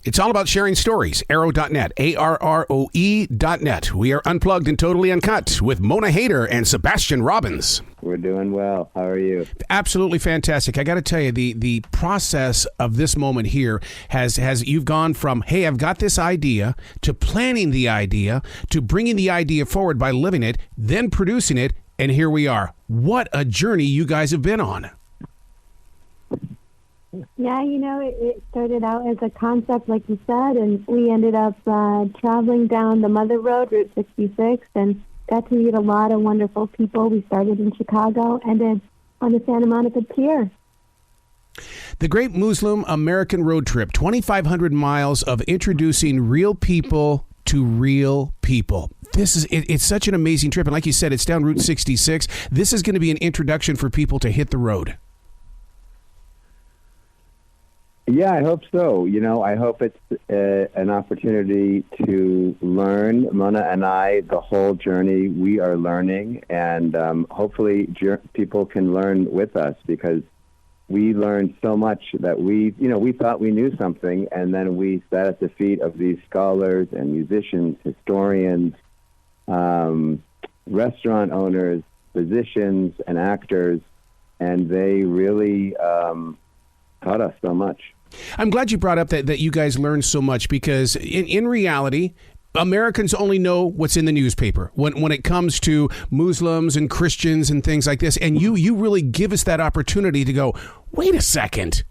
It's all about sharing stories. Arrow.net, ARROE.net. We are unplugged and totally uncut with Mona Haydar and Sebastian Robins. We're doing well. How are you? Absolutely fantastic. I got to tell you, the process of this moment here has you've gone from, hey, I've got this idea, to planning the idea, to bringing the idea forward by living it, then producing it, and here we are. What a journey you guys have been on. Yeah, it started out as a concept, like you said, and we ended up traveling down the Mother Road, Route 66, and got to meet a lot of wonderful people. We started in Chicago, ended on the Santa Monica Pier. The Great Muslim American Road Trip, 2,500 miles of introducing real people to real people. It's such an amazing trip, and like you said, it's down Route 66. This is going to be an introduction for people to hit the road. Yeah, I hope so. I hope it's an opportunity to learn. Mona and I, the whole journey, we are learning, and hopefully people can learn with us, because we learned so much that we thought we knew something, and then we sat at the feet of these scholars and musicians, historians, restaurant owners, physicians, and actors, and they really taught us so much. I'm glad you brought up that you guys learned so much, because in reality, Americans only know what's in the newspaper when it comes to Muslims and Christians and things like this. And you really give us that opportunity to go, wait a second.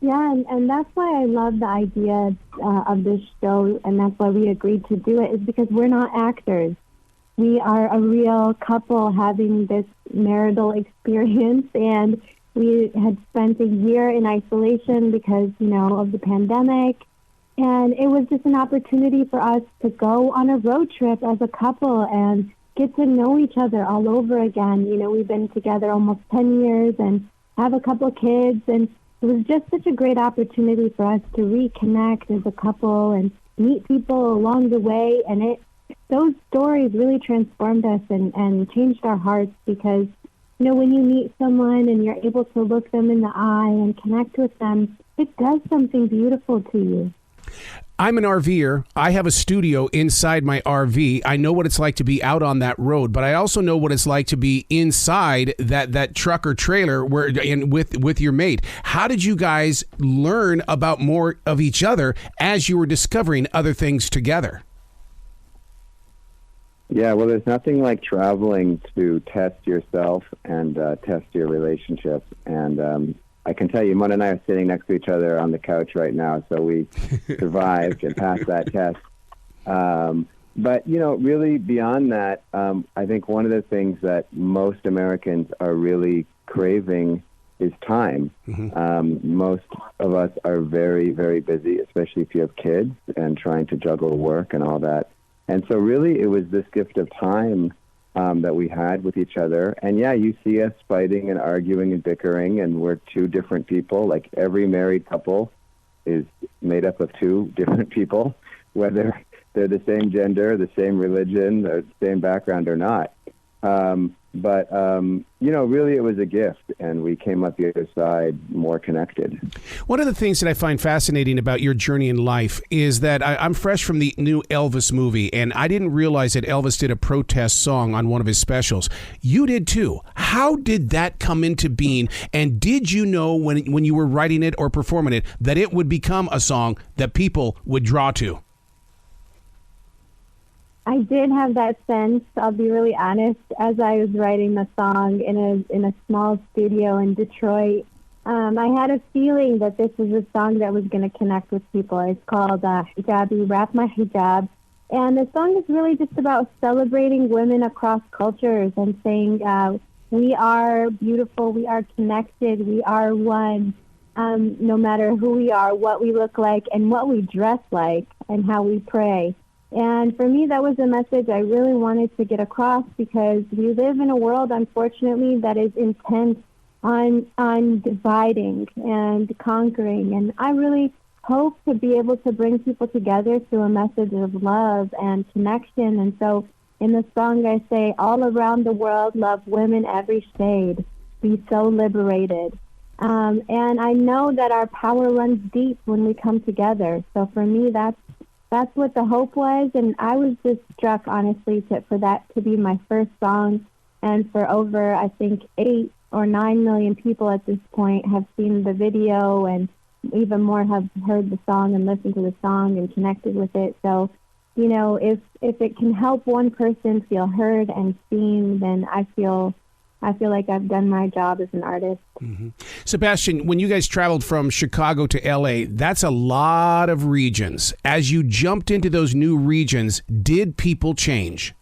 Yeah, and that's why I love the idea of this show, and that's why we agreed to do it, is because we're not actors. We are a real couple having this marital experience, and we had spent a year in isolation because, of the pandemic. And it was just an opportunity for us to go on a road trip as a couple and get to know each other all over again. We've been together almost 10 years and have a couple of kids. And it was just such a great opportunity for us to reconnect as a couple and meet people along the way. And those stories really transformed us and changed our hearts, because when you meet someone and you're able to look them in the eye and connect with them, it does something beautiful to you. I'm an RVer. I have a studio inside my RV. I know what it's like to be out on that road, but I also know what it's like to be inside that truck or trailer with your mate. How did you guys learn about more of each other as you were discovering other things together? Yeah, well, there's nothing like traveling to test yourself and test your relationship. And I can tell you, Mona and I are sitting next to each other on the couch right now, so we survived and passed that test. But, really beyond that, I think one of the things that most Americans are really craving is time. Mm-hmm. Most of us are very, very busy, especially if you have kids and trying to juggle work and all that. And so really it was this gift of time that we had with each other. And yeah, you see us fighting and arguing and bickering, and we're two different people. Like every married couple is made up of two different people, whether they're the same gender, the same religion, or the same background or not. But really it was a gift, and we came up the other side more connected. One of the things that I find fascinating about your journey in life is that I'm fresh from the new Elvis movie, and I didn't realize that Elvis did a protest song on one of his specials. You did too. How did that come into being, and did you know when you were writing it or performing it that it would become a song that people would draw to? I did have that sense, I'll be really honest, as I was writing the song in a small studio in Detroit. I had a feeling that this was a song that was going to connect with people. It's called Hijabi, Wrap My Hijab. And the song is really just about celebrating women across cultures and saying we are beautiful, we are connected, we are one, no matter who we are, what we look like, and what we dress like, and how we pray. And for me, that was a message I really wanted to get across, because we live in a world, unfortunately, that is intent on dividing and conquering. And I really hope to be able to bring people together through a message of love and connection. And so in the song, I say, all around the world, love women every shade. Be so liberated. And I know that our power runs deep when we come together. So for me, that's what the hope was. And I was just struck, honestly, for that to be my first song. And for over, I think, 8 or 9 million people at this point have seen the video, and even more have heard the song and listened to the song and connected with it. So, you know, if it can help one person feel heard and seen, then I feel like I've done my job as an artist. Mm-hmm. Sebastian, when you guys traveled from Chicago to L.A., that's a lot of regions. As you jumped into those new regions, did people change?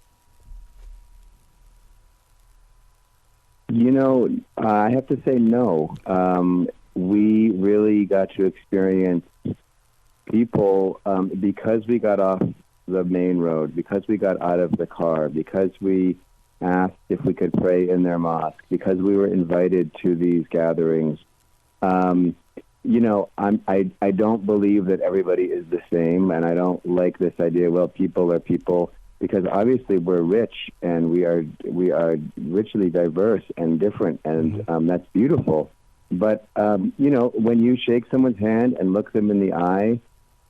You know, I have to say no. We really got to experience people because we got off the main road, because we got out of the car, because we asked if we could pray in their mosque, because we were invited to these gatherings. You know, I don't believe that everybody is the same, and I don't like this idea, well, people are people, because obviously we're rich and we are richly diverse and different, and that's beautiful. But, you know, when you shake someone's hand and look them in the eye,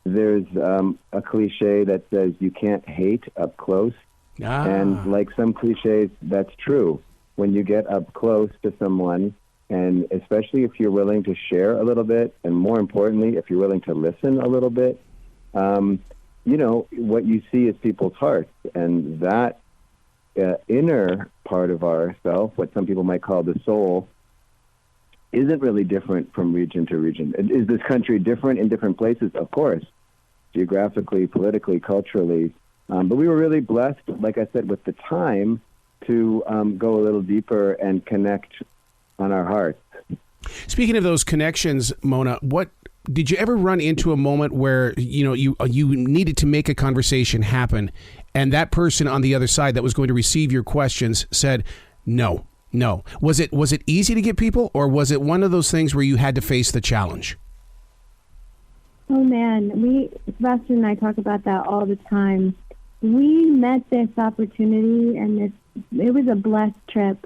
there's a cliche that says you can't hate up close. And like some cliches, that's true. When you get up close to someone, and especially if you're willing to share a little bit, and more importantly, if you're willing to listen a little bit, you know, what you see is people's hearts. And that inner part of ourself, what some people might call the soul, isn't really different from region to region. Is this country different in different places? Of course, geographically, politically, culturally. But we were really blessed, like I said, with the time to go a little deeper and connect on our hearts. Speaking of those connections, Mona, what did you ever run into a moment where you needed to make a conversation happen, and that person on the other side that was going to receive your questions said no? Was it easy to get people, or was it one of those things where you had to face the challenge? Oh man, Sebastian and I talk about that all the time. We met this opportunity, and it was a blessed trip.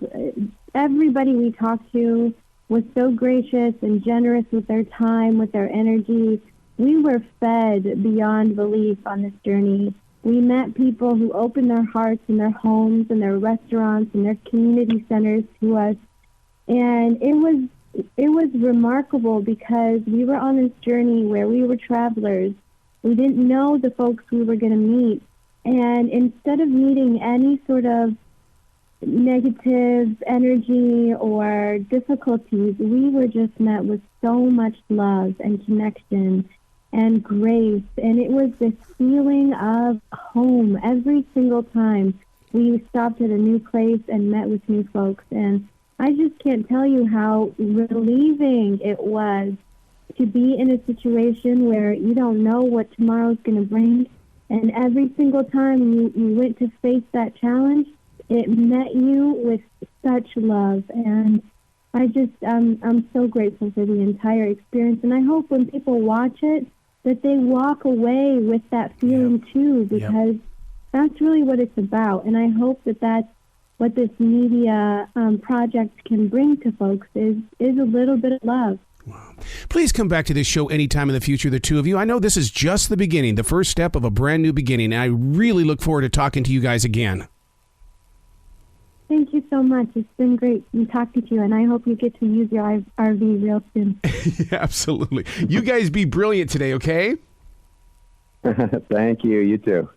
Everybody we talked to was so gracious and generous with their time, with their energy. We were fed beyond belief on this journey. We met people who opened their hearts and their homes and their restaurants and their community centers to us. And it was remarkable, because we were on this journey where we were travelers. We didn't know the folks we were going to meet. And instead of meeting any sort of negative energy or difficulties, we were just met with so much love and connection and grace. And it was this feeling of home every single time we stopped at a new place and met with new folks. And I just can't tell you how relieving it was to be in a situation where you don't know what tomorrow's going to bring. And every single time you went to face that challenge, it met you with such love. And I'm so grateful for the entire experience. And I hope when people watch it, that they walk away with that feeling too, because that's really what it's about. And I hope that that's what this media project can bring to folks is a little bit of love. Wow. Please come back to this show anytime in the future, the two of you. I know this is just the beginning, the first step of a brand new beginning. And I really look forward to talking to you guys again. Thank you so much. It's been great talking to you, and I hope you get to use your RV real soon. Absolutely. You guys be brilliant today, okay? Thank you. You too.